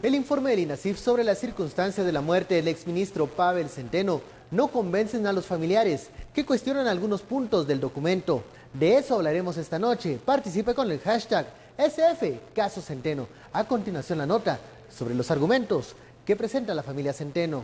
El informe del INASIF sobre las circunstancias de la muerte del exministro Pavel Centeno no convencen a los familiares, que cuestionan algunos puntos del documento. De eso hablaremos esta noche. Participe con el hashtag #SFCasoCenteno. A continuación la nota sobre los argumentos que presenta la familia Centeno.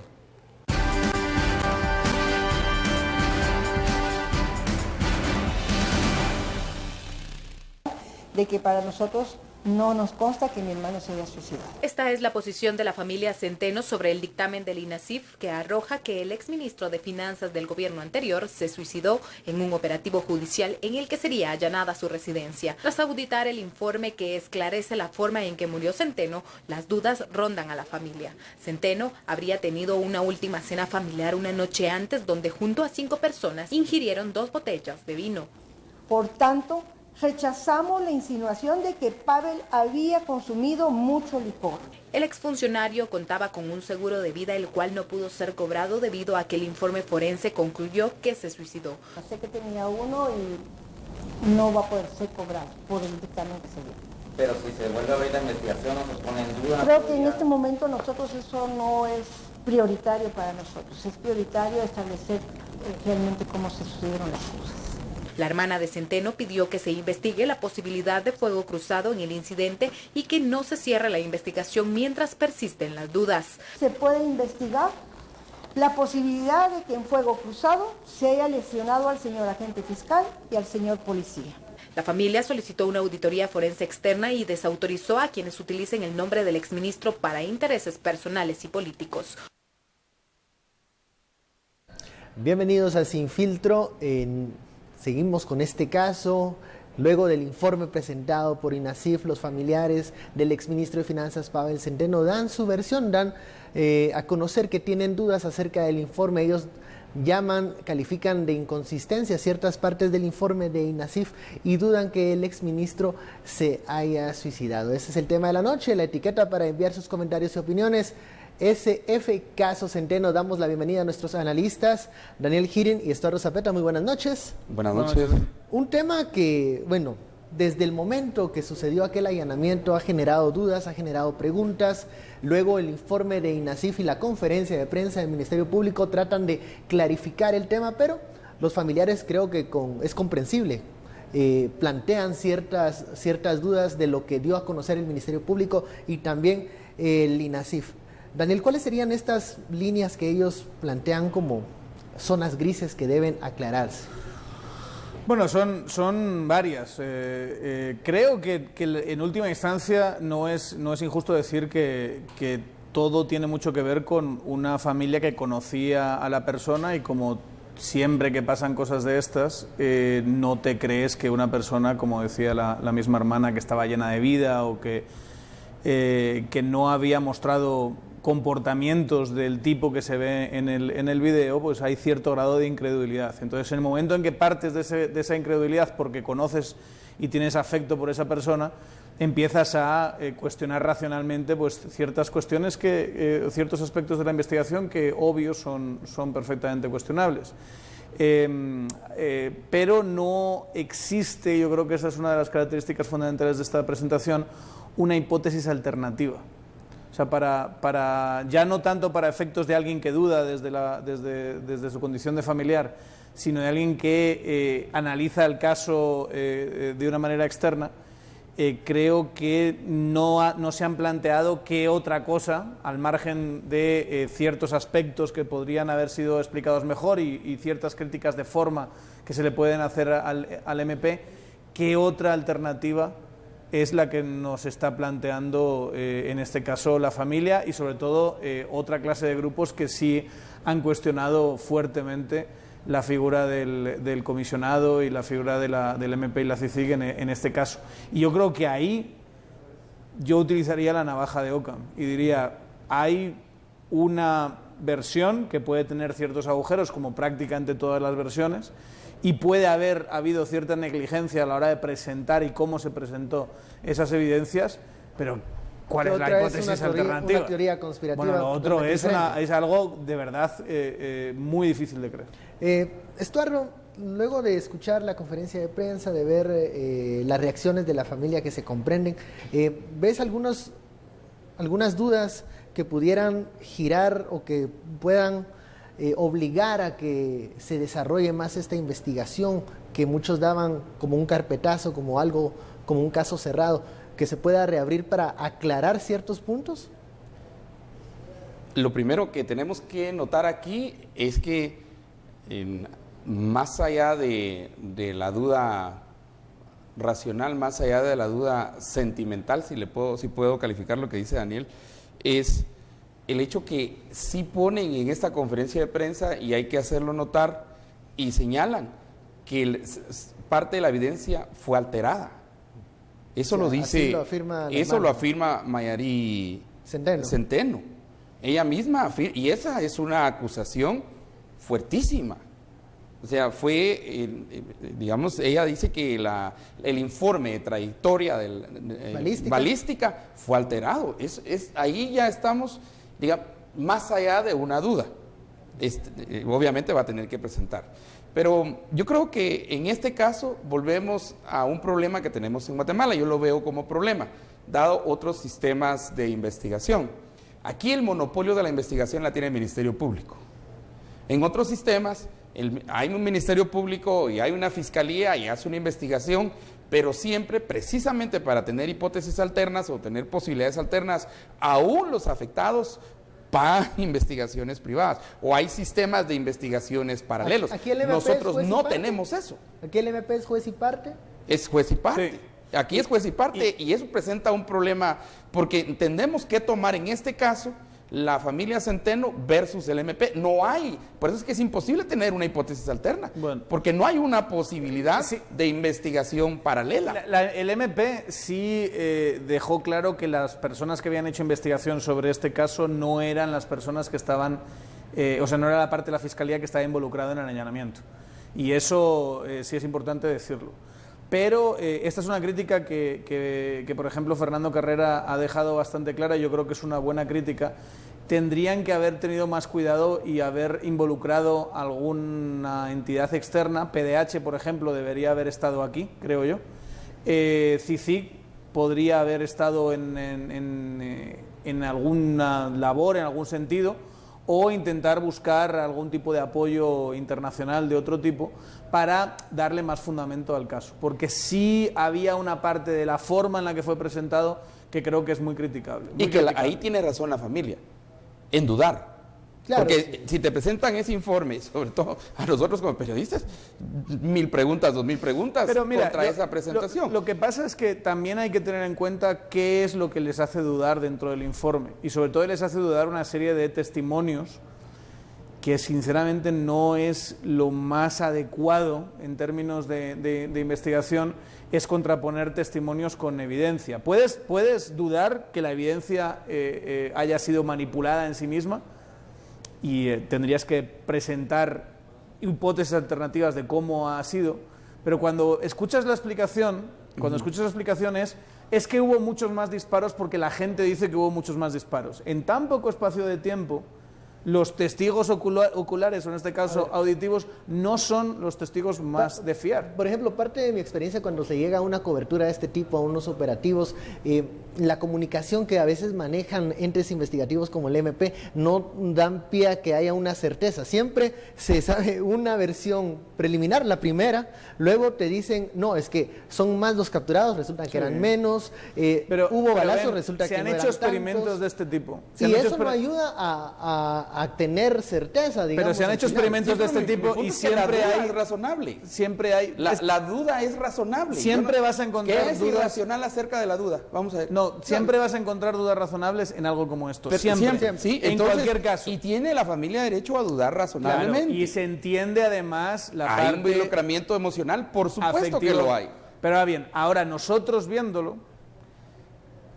De que para nosotros no nos consta que mi hermano se haya suicidado. Esta es la posición de la familia Centeno sobre el dictamen del INASIF que arroja que el exministro de Finanzas del gobierno anterior se suicidó en un operativo judicial en el que sería allanada su residencia. Tras auditar el informe que esclarece la forma en que murió Centeno, las dudas rondan a la familia. Centeno habría tenido una última cena familiar una noche antes donde junto a 5 personas ingirieron 2 botellas de vino. Por tanto, rechazamos la insinuación de que Pavel había consumido mucho licor. El exfuncionario contaba con un seguro de vida, el cual no pudo ser cobrado debido a que el informe forense concluyó que se suicidó. Sé que tenía uno y no va a poder ser cobrado por el dictamen que se dio. Pero si se vuelve a abrir la investigación o se pone en duda... Creo que en este momento nosotros eso no es prioritario para nosotros. Es prioritario establecer realmente cómo se sucedieron las cosas. La hermana de Centeno pidió que se investigue la posibilidad de fuego cruzado en el incidente y que no se cierre la investigación mientras persisten las dudas. Se puede investigar la posibilidad de que en fuego cruzado se haya lesionado al señor agente fiscal y al señor policía. La familia solicitó una auditoría forense externa y desautorizó a quienes utilicen el nombre del exministro para intereses personales y políticos. Bienvenidos a Sin Filtro. Seguimos con este caso. Luego del informe presentado por INASIF, los familiares del exministro de Finanzas Pavel Centeno dan su versión, dan a conocer que tienen dudas acerca del informe. Ellos califican de inconsistencia ciertas partes del informe de INASIF y dudan que el exministro se haya suicidado. Ese es el tema de la noche. La etiqueta para enviar sus comentarios y opiniones: SFCasoCenteno. Damos la bienvenida a nuestros analistas, Daniel Girin y Estuardo Zapeta. Muy buenas noches. Buenas noches. Un tema que, bueno, desde el momento que sucedió aquel allanamiento ha generado dudas, ha generado preguntas. Luego el informe de INASIF y la conferencia de prensa del Ministerio Público tratan de clarificar el tema, pero los familiares, creo que es comprensible, plantean ciertas dudas de lo que dio a conocer el Ministerio Público y también el INASIF. Daniel, ¿cuáles serían estas líneas que ellos plantean como zonas grises que deben aclararse? Bueno, son varias. Creo que en última instancia no es injusto decir que todo tiene mucho que ver con una familia que conocía a la persona y, como siempre que pasan cosas de estas, no te crees que una persona, como decía la misma hermana, que estaba llena de vida o que no había mostrado comportamientos del tipo que se ve en el video, pues hay cierto grado de incredulidad. Entonces, en el momento en que partes de esa incredulidad porque conoces y tienes afecto por esa persona, empiezas a cuestionar racionalmente pues ciertas cuestiones ciertos aspectos de la investigación que, obvio, son perfectamente cuestionables. Pero no existe, yo creo que esa es una de las características fundamentales de esta presentación, una hipótesis alternativa. O sea, ya no tanto para efectos de alguien que duda desde su condición de familiar, sino de alguien que analiza el caso de una manera externa. Creo que no se han planteado qué otra cosa, al margen de ciertos aspectos que podrían haber sido explicados mejor y ciertas críticas de forma que se le pueden hacer al MP, qué otra alternativa es la que nos está planteando en este caso la familia y, sobre todo, otra clase de grupos que sí han cuestionado fuertemente la figura del comisionado y la figura del MP y la CICIG en este caso. Y yo creo que ahí yo utilizaría la navaja de Occam y diría: hay una versión que puede tener ciertos agujeros, como prácticamente todas las versiones, y puede haber habido cierta negligencia a la hora de presentar y cómo se presentó esas evidencias, pero ¿cuál es la hipótesis alternativa? Una teoría conspirativa. Bueno, lo otro es algo de verdad muy difícil de creer. Estuardo, luego de escuchar la conferencia de prensa, de ver las reacciones de la familia que se comprenden, ¿ves algunos algunas dudas que pudieran girar o que puedan obligar a que se desarrolle más esta investigación que muchos daban como un carpetazo, como algo, como un caso cerrado, que se pueda reabrir para aclarar ciertos puntos? Lo primero que tenemos que notar aquí es que más allá de la duda racional, más allá de la duda sentimental, si puedo calificar lo que dice Daniel, es el hecho que sí ponen en esta conferencia de prensa, y hay que hacerlo notar, y señalan que parte de la evidencia fue alterada. Eso lo dice, eso lo afirma Mayari Centeno. Ella misma afirma, y esa es una acusación fuertísima. O sea, digamos, ella dice que el informe de trayectoria balística fue alterado. Ahí ya estamos, digamos, más allá de una duda. Obviamente va a tener que presentar. Pero yo creo que en este caso volvemos a un problema que tenemos en Guatemala. Yo lo veo como problema, dado otros sistemas de investigación. Aquí el monopolio de la investigación la tiene el Ministerio Público. En otros sistemas hay un Ministerio Público y hay una Fiscalía y hace una investigación, pero siempre, precisamente para tener hipótesis alternas o tener posibilidades alternas, aún los afectados pagan investigaciones privadas, o hay sistemas de investigaciones paralelos. Aquí el MP nosotros no tenemos eso. ¿Aquí el MP es juez y parte? Es juez y parte. Sí. Aquí es juez y parte, y eso presenta un problema, porque entendemos que tomar en este caso la familia Centeno versus el MP. No hay, por eso es que es imposible tener una hipótesis alterna, porque no hay una posibilidad de investigación paralela. El MP sí dejó claro que las personas que habían hecho investigación sobre este caso no eran las personas que estaban, o sea, no era la parte de la Fiscalía que estaba involucrada en el allanamiento. Y eso sí es importante decirlo. Pero esta es una crítica que, por ejemplo, Fernando Carrera ha dejado bastante clara, y yo creo que es una buena crítica. Tendrían que haber tenido más cuidado y haber involucrado alguna entidad externa. PDH, por ejemplo, debería haber estado aquí, creo yo. CICIG podría haber estado en alguna labor, en algún sentido, o intentar buscar algún tipo de apoyo internacional de otro tipo para darle más fundamento al caso, porque sí había una parte de la forma en la que fue presentado que creo que es muy criticable. Ahí tiene razón la familia, en dudar. Claro, porque si te presentan ese informe, sobre todo a nosotros como periodistas, 1000 preguntas, 2000 preguntas contra esa presentación. Lo que pasa es que también hay que tener en cuenta qué es lo que les hace dudar dentro del informe, y sobre todo les hace dudar una serie de testimonios que sinceramente no es lo más adecuado en términos de investigación, es contraponer testimonios con evidencia. Puedes dudar que la evidencia haya sido manipulada en sí misma, y tendrías que presentar hipótesis alternativas de cómo ha sido, pero cuando escuchas la explicación, es que hubo muchos más disparos porque la gente dice que hubo muchos más disparos. En tan poco espacio de tiempo, los testigos oculares, o en este caso auditivos, no son los testigos más de fiar. Por ejemplo, parte de mi experiencia cuando se llega a una cobertura de este tipo, a unos operativos, la comunicación que a veces manejan entes investigativos como el MP no dan pie a que haya una certeza. Siempre se sabe una versión preliminar, la primera, luego te dicen, no, es que son más los capturados, resulta que eran menos, pero hubo balazos, resulta que no eran tantos. Se han hecho experimentos de este tipo. Y eso no ayuda a tener certeza, digamos. Pero se han hecho experimentos de este tipo y siempre hay... es razonable. Siempre hay... La duda es razonable. Siempre vas a encontrar dudas... ¿Qué es irracional acerca de la duda? Vamos a ver. No, siempre vas a encontrar dudas razonables en algo como esto. Pero siempre. Sí, en cualquier caso. Y tiene la familia derecho a dudar razonablemente. Claro, y se entiende además la parte... Hay un involucramiento emocional, por supuesto que lo hay. Pero bien, ahora nosotros viéndolo,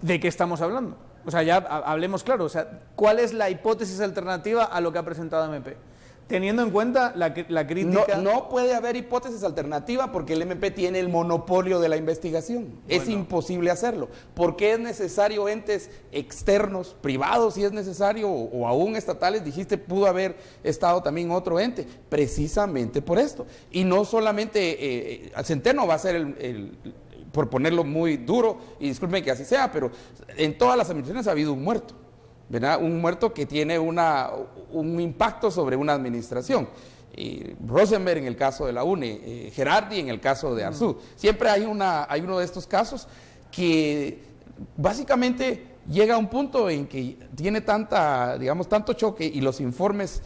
¿de qué estamos hablando? O sea, ya hablemos claro, o sea, ¿cuál es la hipótesis alternativa a lo que ha presentado MP? Teniendo en cuenta la crítica... No puede haber hipótesis alternativa porque el MP tiene el monopolio de la investigación. Bueno. Es imposible hacerlo. ¿Por qué es necesario entes externos, privados, si es necesario, o aún estatales? Dijiste, pudo haber estado también otro ente. Precisamente por esto. Y no solamente Centeno va a ser por ponerlo muy duro, y disculpen que así sea, pero en todas las administraciones ha habido un muerto, ¿verdad? Un muerto que tiene un impacto sobre una administración. Rosenberg en el caso de la UNE, Gerardi en el caso de Arzú. Siempre hay uno de estos casos que básicamente llega a un punto en que tiene tanto choque y los informes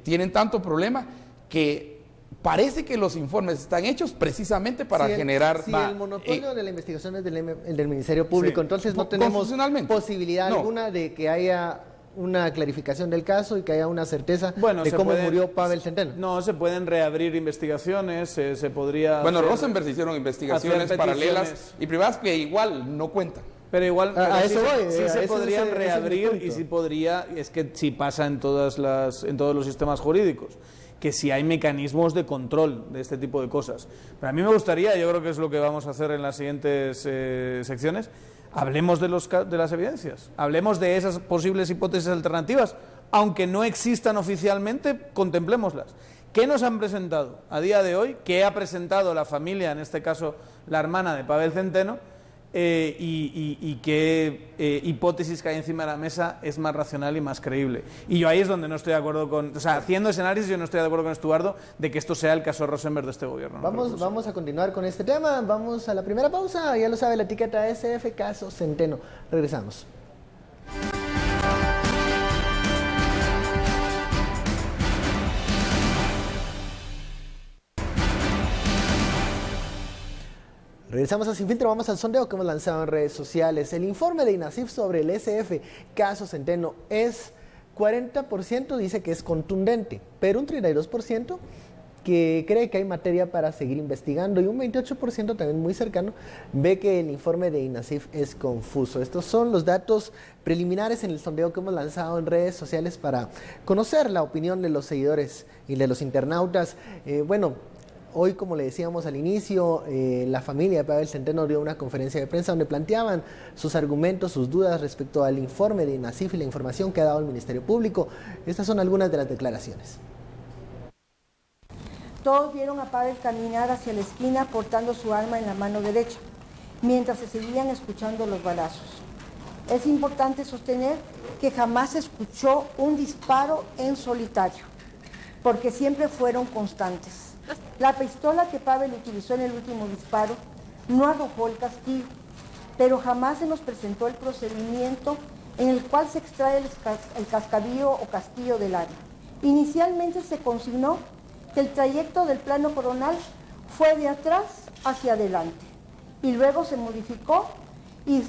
tienen tanto problema que parece que los informes están hechos precisamente para generar... Si el monopolio de la investigación es el del Ministerio Público, entonces no tenemos posibilidad alguna de que haya una clarificación del caso y que haya una certeza de cómo murió Pavel Centeno. No, se pueden reabrir investigaciones, se podría... Bueno, Rosenberg se hicieron investigaciones paralelas y privadas que igual no cuentan. Pero igual sí se podrían reabrir y es que sí pasa en todos los sistemas jurídicos, que si hay mecanismos de control de este tipo de cosas. Pero a mí me gustaría, yo creo que es lo que vamos a hacer en las siguientes secciones, hablemos de las evidencias, hablemos de esas posibles hipótesis alternativas, aunque no existan oficialmente, contemplémoslas. ¿Qué nos han presentado a día de hoy? ¿Qué ha presentado la familia, en este caso la hermana de Pavel Centeno? Y qué hipótesis que hay encima de la mesa es más racional y más creíble. Y yo ahí es donde no estoy de acuerdo haciendo ese análisis, yo no estoy de acuerdo con Estuardo de que esto sea el caso Rosenberg de este gobierno. Vamos a continuar con este tema, vamos a la primera pausa, ya lo sabe la etiqueta SF, caso Centeno. Regresamos. Regresamos a Sin Filtro, vamos al sondeo que hemos lanzado en redes sociales. El informe de INASIF sobre el SF caso Centeno es 40% dice que es contundente, pero un 32% que cree que hay materia para seguir investigando y un 28% también muy cercano ve que el informe de INASIF es confuso. Estos son los datos preliminares en el sondeo que hemos lanzado en redes sociales para conocer la opinión de los seguidores y de los internautas. Hoy, como le decíamos al inicio, la familia de Pavel Centeno dio una conferencia de prensa donde planteaban sus argumentos, sus dudas respecto al informe de INASIF y la información que ha dado el Ministerio Público. Estas son algunas de las declaraciones. Todos vieron a Pavel caminar hacia la esquina portando su arma en la mano derecha, mientras se seguían escuchando los balazos. Es importante sostener que jamás se escuchó un disparo en solitario, porque siempre fueron constantes. La pistola que Pavel utilizó en el último disparo no arrojó el castigo, pero jamás se nos presentó el procedimiento en el cual se extrae el cascabillo o casquillo del arma. Inicialmente se consignó que el trayecto del plano coronal fue de atrás hacia adelante y luego se modificó y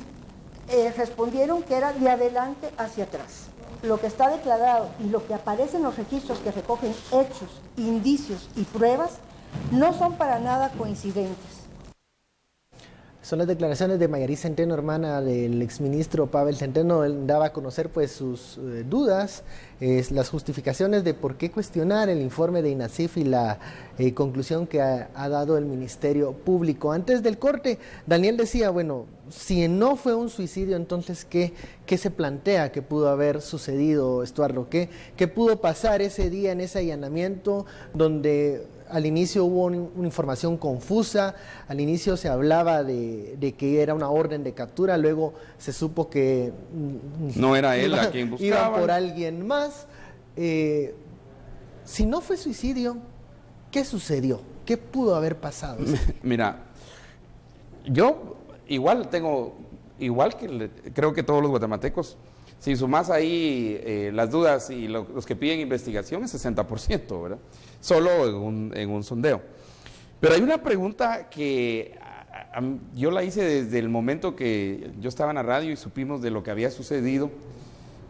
respondieron que era de adelante hacia atrás. Lo que está declarado y lo que aparece en los registros que recogen hechos, indicios y pruebas no son para nada coincidentes. Son las declaraciones de Mayarí Centeno, hermana del exministro Pavel Centeno. Él daba a conocer pues sus dudas, las justificaciones de por qué cuestionar el informe de INASIF y la conclusión que ha dado el Ministerio Público. Antes del corte, Daniel decía, bueno, si no fue un suicidio, entonces ¿qué se plantea que pudo haber sucedido, Estuardo? ¿Qué pudo pasar ese día en ese allanamiento donde al inicio hubo una información confusa? Al inicio se hablaba de que era una orden de captura, luego se supo que no era él a quien buscaban. Iban por alguien más. Si no fue suicidio, ¿qué sucedió? ¿Qué pudo haber pasado? Mira, yo creo que todos los guatemaltecos, si sumas ahí las dudas y los que piden investigación, es 60%, ¿verdad? Solo en un sondeo. Pero hay una pregunta que yo la hice desde el momento que yo estaba en la radio y supimos de lo que había sucedido,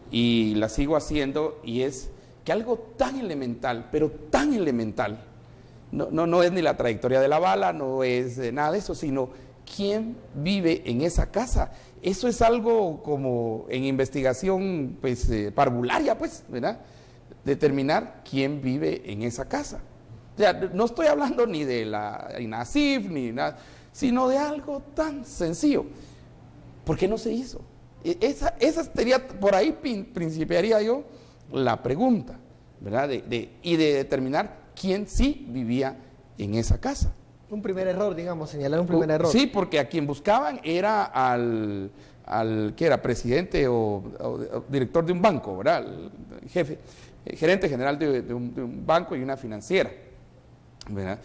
y la sigo haciendo, y es que algo tan elemental, pero tan elemental, no es ni la trayectoria de la bala, no es nada de eso, sino quién vive en esa casa. Eso es algo como en investigación pues parvularia, pues, ¿verdad? Determinar quién vive en esa casa. O sea, no estoy hablando ni de la INASIF ni nada, sino de algo tan sencillo. ¿Por qué no se hizo? Esa sería, por ahí principiaría yo la pregunta, ¿verdad? Y de determinar quién sí vivía en esa casa. Un primer error, digamos, señalar un primer error. Sí, porque a quien buscaban era al que era presidente o director de un banco, ¿verdad? El jefe, gerente general de un banco y una financiera, ¿verdad?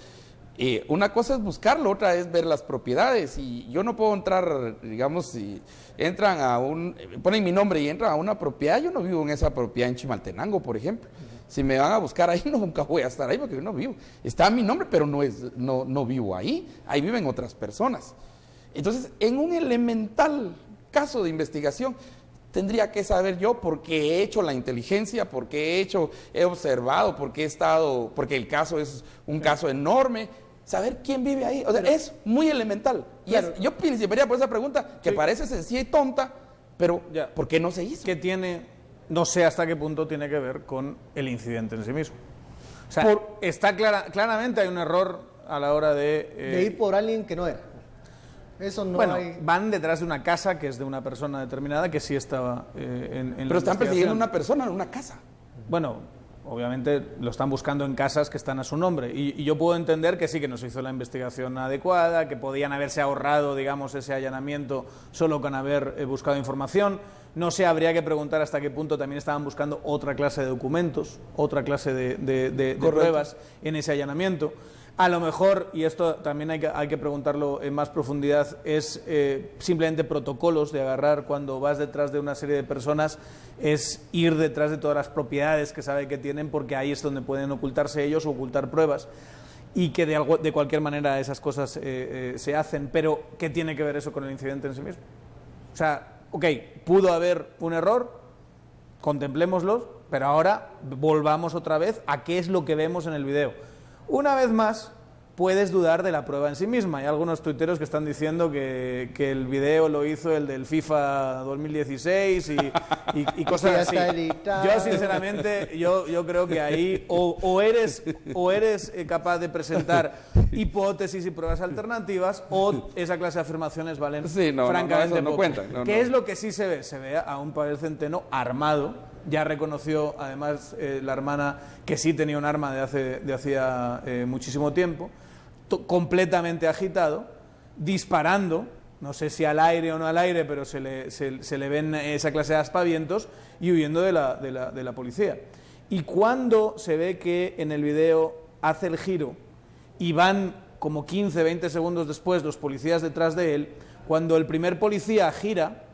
Una cosa es buscarlo, otra es ver las propiedades, y yo no puedo entrar, digamos, si entran ponen mi nombre y entran a una propiedad, yo no vivo en esa propiedad en Chimaltenango, por ejemplo. Si me van a buscar ahí, nunca voy a estar ahí porque yo no vivo. Está mi nombre, pero no vivo ahí. Ahí viven otras personas. Entonces, en un elemental caso de investigación, tendría que saber yo por qué he hecho la inteligencia, por qué he observado, porque el caso es un caso enorme. Saber quién vive ahí. O sea, es muy elemental. Y yo principiaría por esa pregunta, que parece sencilla y tonta, pero ¿por qué no se hizo? Que no sé hasta qué punto tiene que ver con el incidente en sí mismo. O sea, está claramente hay un error a la hora de ir por alguien que no era. Eso no hay... van detrás de una casa que es de una persona determinada que sí estaba en Pero están persiguiendo a una persona en una casa. Bueno, obviamente lo están buscando en casas que están a su nombre. Y yo puedo entender que sí, que no se hizo la investigación adecuada, que podían haberse ahorrado, digamos, ese allanamiento solo con haber buscado información. No sé, habría que preguntar hasta qué punto también estaban buscando otra clase de documentos, otra clase de pruebas en ese allanamiento. A lo mejor, y esto también hay que preguntarlo en más profundidad, es simplemente protocolos de agarrar cuando vas detrás de una serie de personas, es ir detrás de todas las propiedades que sabe que tienen, porque ahí es donde pueden ocultarse ellos o ocultar pruebas, y que de cualquier manera esas cosas se hacen. Pero ¿qué tiene que ver eso con el incidente en sí mismo? O sea, ok, pudo haber un error, contemplémoslo, pero ahora volvamos otra vez a qué es lo que vemos en el video. Una vez más, puedes dudar de la prueba en sí misma. Hay algunos tuiteros que están diciendo que el video lo hizo el del FIFA 2016 y cosas así. Yo, sinceramente, yo creo que ahí o eres capaz de presentar hipótesis y pruebas alternativas, o esa clase de afirmaciones valen francamente poco. ¿Qué es lo que sí se ve? Se ve a un Pavel Centeno armado. Ya reconoció, además, la hermana que sí tenía un arma de hacía muchísimo tiempo, completamente agitado, disparando, no sé si al aire o no al aire, pero se le ven esa clase de aspavientos, y huyendo de la policía. Y cuando se ve que en el video hace el giro y van como 15, 20 segundos después los policías detrás de él, cuando el primer policía gira,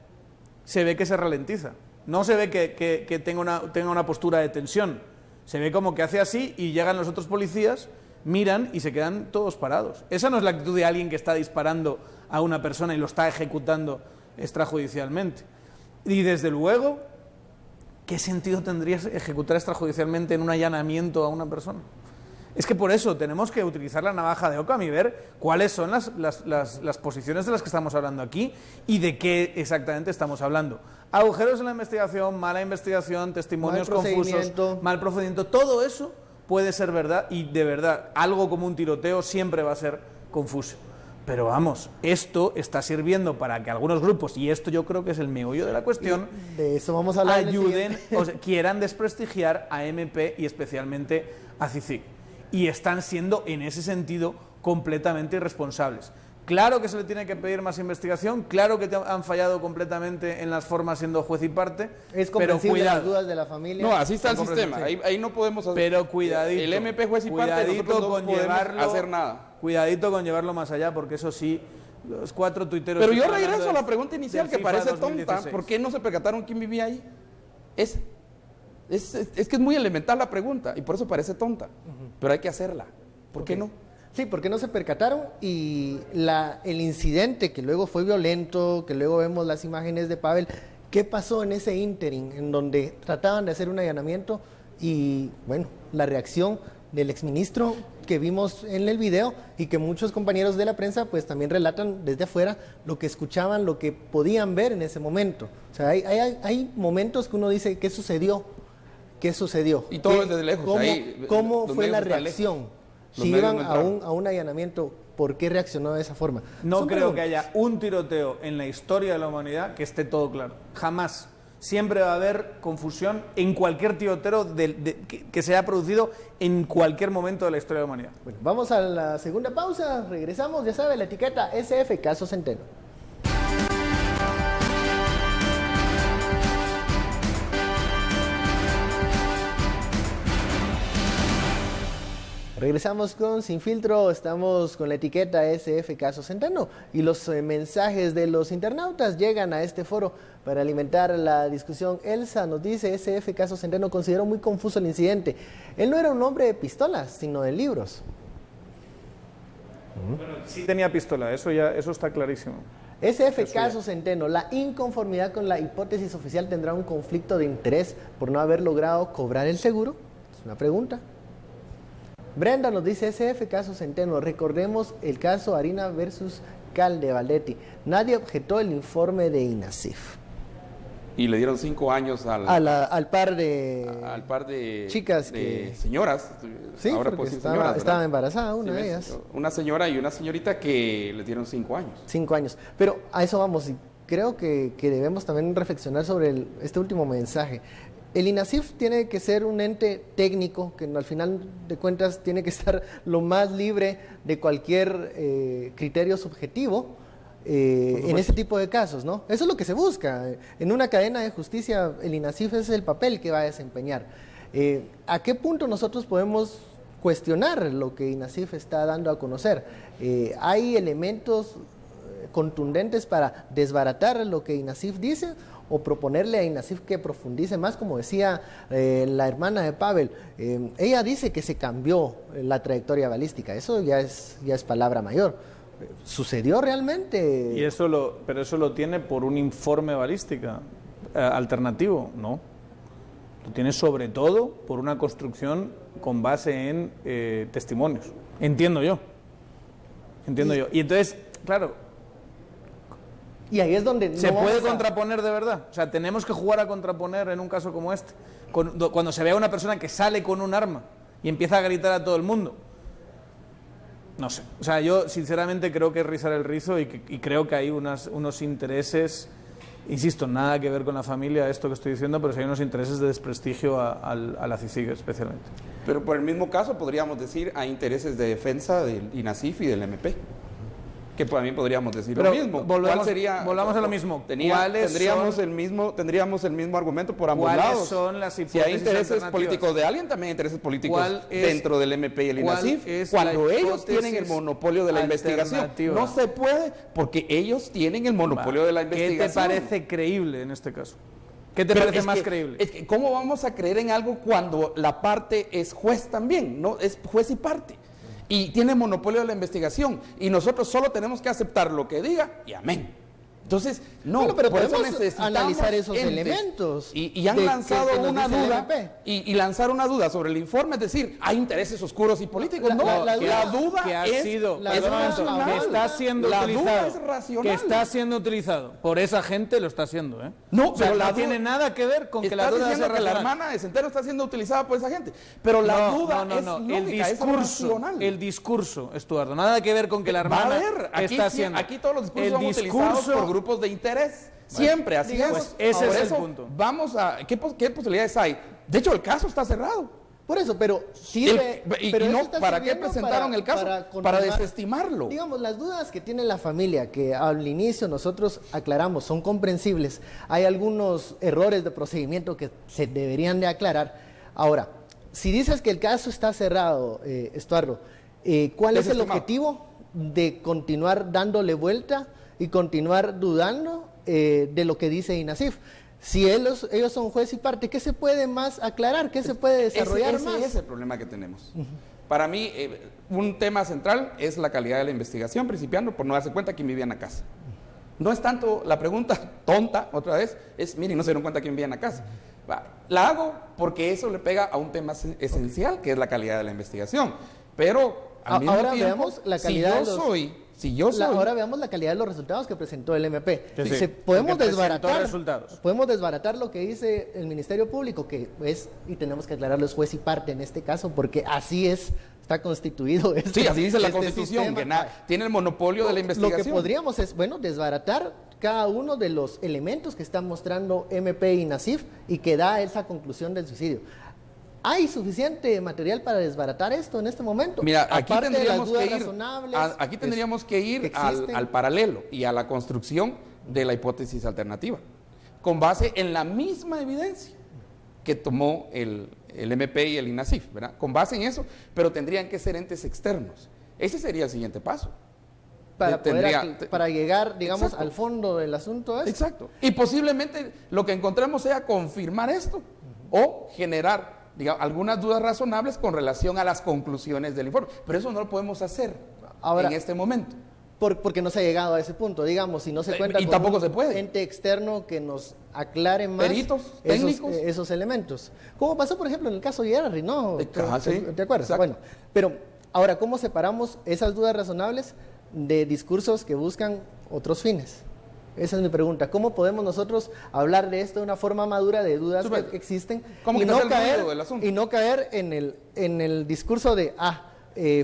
se ve que se ralentiza. No se ve que tenga una postura de tensión. Se ve como que hace así y llegan los otros policías, miran y se quedan todos parados. Esa no es la actitud de alguien que está disparando a una persona y lo está ejecutando extrajudicialmente. Y desde luego, ¿qué sentido tendría ejecutar extrajudicialmente en un allanamiento a una persona? Es que por eso tenemos que utilizar la navaja de Occam y ver cuáles son las posiciones de las que estamos hablando aquí y de qué exactamente estamos hablando. Agujeros en la investigación, mala investigación, testimonios confusos, mal procedimiento, todo eso puede ser verdad, y de verdad, algo como un tiroteo siempre va a ser confuso. Pero vamos, esto está sirviendo para que algunos grupos, y esto yo creo que es el meollo de la cuestión, de eso vamos a hablar, ayuden, o sea, quieran desprestigiar a MP y especialmente a CICIG. Y están siendo, en ese sentido, completamente irresponsables. Claro que se le tiene que pedir más investigación, claro que han fallado completamente en las formas siendo juez y parte, es comprensible las dudas de la familia. No, así está el sistema, ahí no podemos hacer. Pero cuidadito, el MP juez y parte, nosotros no podemos hacer nada. Cuidadito con llevarlo más allá, porque eso sí, los 4 tuiteros... Pero yo regreso a la pregunta inicial, que parece tonta. ¿Por qué no se percataron quién vivía ahí? Es que es muy elemental la pregunta, y por eso parece tonta. Pero hay que hacerla. ¿Por qué no? Sí, porque no se percataron, y el incidente que luego fue violento, que luego vemos las imágenes de Pavel, ¿qué pasó en ese ínterin en donde trataban de hacer un allanamiento? Y bueno, la reacción del exministro que vimos en el video, y que muchos compañeros de la prensa pues también relatan desde afuera lo que escuchaban, lo que podían ver en ese momento. O sea, hay momentos que uno dice, ¿qué sucedió? ¿Qué sucedió? Y todo desde lejos. ¿Cómo fue la reacción? Si iban a un allanamiento, ¿por qué reaccionó de esa forma? No creo que haya un tiroteo en la historia de la humanidad que esté todo claro. Jamás. Siempre va a haber confusión en cualquier tiroteo que se haya producido en cualquier momento de la historia de la humanidad. Bueno, vamos a la segunda pausa, regresamos, ya sabe, la etiqueta SF Caso Centeno. Regresamos con Sin Filtro, estamos con la etiqueta SF Caso Centeno y los mensajes de los internautas llegan a este foro para alimentar la discusión. Elsa nos dice, SF Caso Centeno consideró muy confuso el incidente. Él no era un hombre de pistolas, sino de libros. Bueno, sí tenía pistola, eso está clarísimo. SF Caso Centeno, la inconformidad con la hipótesis oficial tendrá un conflicto de interés por no haber logrado cobrar el seguro. Es una pregunta. Brenda nos dice, SF Caso Centeno, recordemos el caso Harina versus Calde-Valdetti. Nadie objetó el informe de INASIF. Y le dieron 5 años al par de chicas, señoras. Sí, ahora porque estaba embarazada una de ellas. Una señora y una señorita que le dieron 5 años. 5 años. Pero a eso vamos, y creo que debemos también reflexionar sobre este último mensaje. El INASIF tiene que ser un ente técnico que al final de cuentas tiene que estar lo más libre de cualquier criterio subjetivo en ese tipo de casos, ¿no? Eso es lo que se busca. En una cadena de justicia el INASIF es el papel que va a desempeñar. ¿A qué punto nosotros podemos cuestionar lo que INASIF está dando a conocer? ¿Hay elementos contundentes para desbaratar lo que INASIF dice o proponerle a INASIF que profundice más? Como decía la hermana de Pavel, ella dice que se cambió la trayectoria balística, eso ya es palabra mayor. ¿Sucedió realmente? Pero eso lo tiene por un informe balística alternativo, ¿no? Lo tiene sobre todo por una construcción con base en testimonios, entiendo yo. Y entonces, claro, y ahí es donde ¿se puede contraponer de verdad? O sea, tenemos que jugar a contraponer en un caso como este, cuando se vea una persona que sale con un arma y empieza a gritar a todo el mundo. No sé. O sea, yo sinceramente creo que es rizar el rizo y creo que hay unos intereses, insisto, nada que ver con la familia, esto que estoy diciendo, pero sí hay unos intereses de desprestigio a la CICIG especialmente. Pero por el mismo caso podríamos decir hay intereses de defensa del INASIF y del MP. Que para mí podríamos decir lo mismo. Volvamos a lo mismo. Tendríamos el mismo argumento por ambos lados. Son las hipótesis si hay intereses políticos de alguien, también hay intereses políticos dentro del MP y el INASIF. Cuando ellos tienen el monopolio de la investigación, no se puede porque ellos tienen el monopolio de la investigación. ¿Qué te parece creíble en este caso? ¿Qué te parece más creíble? Es que ¿cómo vamos a creer en algo cuando la parte es juez también? No es juez y parte. Y tiene monopolio de la investigación y nosotros solo tenemos que aceptar lo que diga y amén. Entonces, no, bueno, pero por eso podemos necesitamos analizar esos elementos. Y han lanzado una duda y lanzar una duda sobre el informe, es decir, hay intereses oscuros y políticos. La duda está siendo utilizado por esa gente, lo está haciendo, ¿eh? No, o sea, no tiene nada que ver con que la duda sea que la hermana de Centeno está siendo utilizada por esa gente, pero la duda es lógica, es racional. El discurso, Estuardo, nada que ver con que la hermana está haciendo. Aquí todos los discursos son utilizados por grupos de interés. Siempre, así digamos, es. Ese es el punto. Vamos a... ¿Qué posibilidades hay? De hecho, el caso está cerrado. Por eso, pero ¿para qué presentaron el caso? Para desestimarlo. Digamos, las dudas que tiene la familia, que al inicio nosotros aclaramos, son comprensibles. Hay algunos errores de procedimiento que se deberían de aclarar. Ahora, si dices que el caso está cerrado, Estuardo, ¿cuál es el objetivo de continuar dándole vuelta y continuar dudando de lo que dice INASIF? Si ellos son juez y parte, ¿qué se puede más aclarar? ¿Qué se puede desarrollar más? Ese es el problema que tenemos. Para mí, un tema central es la calidad de la investigación, principiando por no darse cuenta quién vivía en la casa. No es tanto la pregunta tonta, otra vez, es, miren, no se dieron cuenta quién vivía en la casa. La hago porque eso le pega a un tema esencial, que es la calidad de la investigación. Pero, al mismo tiempo, veamos la calidad ahora veamos la calidad de los resultados que presentó el MP. Podemos desbaratar lo que dice el Ministerio Público, que es, y tenemos que aclararlo, es juez y parte en este caso, porque así está constituido. Sí, así dice la Constitución, que tiene el monopolio de la investigación. Lo que podríamos es, desbaratar cada uno de los elementos que están mostrando MP y Nassif y que da esa conclusión del suicidio. ¿Hay suficiente material para desbaratar esto en este momento? Mira, aquí Aparte de las tendríamos dudas que ir, razonables, aquí tendríamos que ir que al existen. paralelo y a la construcción de la hipótesis alternativa, con base en la misma evidencia que tomó el MP y el INASIF, ¿verdad? Con base en eso, pero tendrían que ser entes externos. Ese sería el siguiente paso. Para llegar, digamos, Exacto. al fondo del asunto. Exacto. Y posiblemente lo que encontremos sea confirmar esto o generar, digamos, algunas dudas razonables con relación a las conclusiones del informe. Pero eso no lo podemos hacer ahora, en este momento. Porque no se ha llegado a ese punto, digamos, si no se cuenta Y con tampoco un se puede. ente externo que nos aclare más Peritos, técnicos. esos elementos. Como pasó, por ejemplo, en el caso de Jerry, ¿no? Sí. ¿Te acuerdas? Exacto. Bueno, pero ahora, ¿cómo separamos esas dudas razonables de discursos que buscan otros fines? Esa es mi pregunta. ¿Cómo podemos nosotros hablar de esto de una forma madura, de dudas que existen, ¿Cómo y, quitas no el caer, ruido del asunto? y no caer en el discurso de,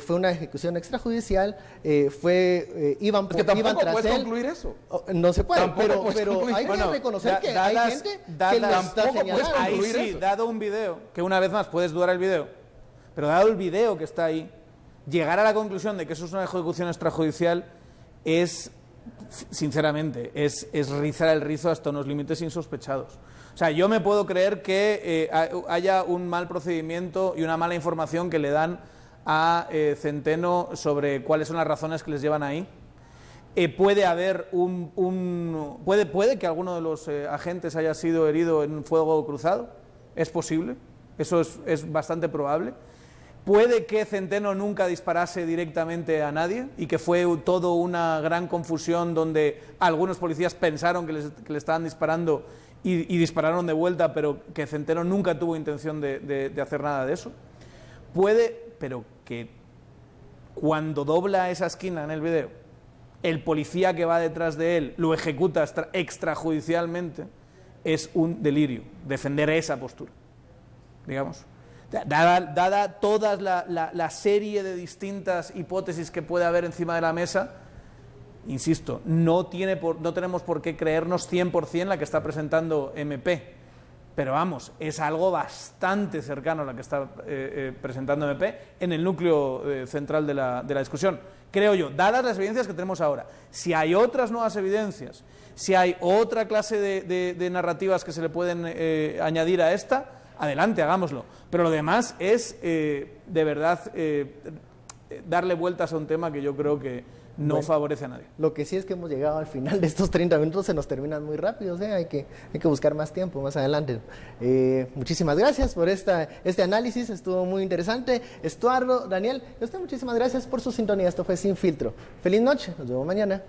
fue una ejecución extrajudicial, iban Es que tampoco tras puedes él? concluir eso. No se puede, Tampoco puedes pero concluir. hay que Bueno, reconocer que hay gente que lo está tampoco puedes señalando. Ahí concluir sí, eso. dado un video, que una vez más puedes dudar el video, pero dado el video que está ahí, llegar a la conclusión de que eso es una ejecución extrajudicial es, sinceramente, es rizar el rizo hasta unos límites insospechados. O sea, yo me puedo creer que haya un mal procedimiento y una mala información que le dan a Centeno sobre cuáles son las razones que les llevan ahí. Puede haber puede que alguno de los agentes haya sido herido en fuego cruzado, es posible, eso es bastante probable. Puede que Centeno nunca disparase directamente a nadie y que fue todo una gran confusión donde algunos policías pensaron que le estaban disparando y dispararon de vuelta, pero que Centeno nunca tuvo intención de hacer nada de eso. Puede, pero que cuando dobla esa esquina en el video, el policía que va detrás de él lo ejecuta extrajudicialmente, es un delirio defender esa postura, digamos. Dada toda la serie de distintas hipótesis que puede haber encima de la mesa, insisto, no tenemos por qué creernos 100% la que está presentando MP, pero vamos, es algo bastante cercano a la que está presentando MP en el núcleo central de la discusión. Creo yo, dadas las evidencias que tenemos ahora, si hay otras nuevas evidencias, si hay otra clase de narrativas que se le pueden añadir a esta, adelante, hagámoslo. Pero lo demás es, de verdad, darle vueltas a un tema que yo creo que no favorece a nadie. Lo que sí es que hemos llegado al final de estos 30 minutos, se nos terminan muy rápido, hay que buscar más tiempo más adelante. Muchísimas gracias por este análisis, estuvo muy interesante. Estuardo, Daniel, y a usted muchísimas gracias por su sintonía. Esto fue Sin Filtro. Feliz noche, nos vemos mañana.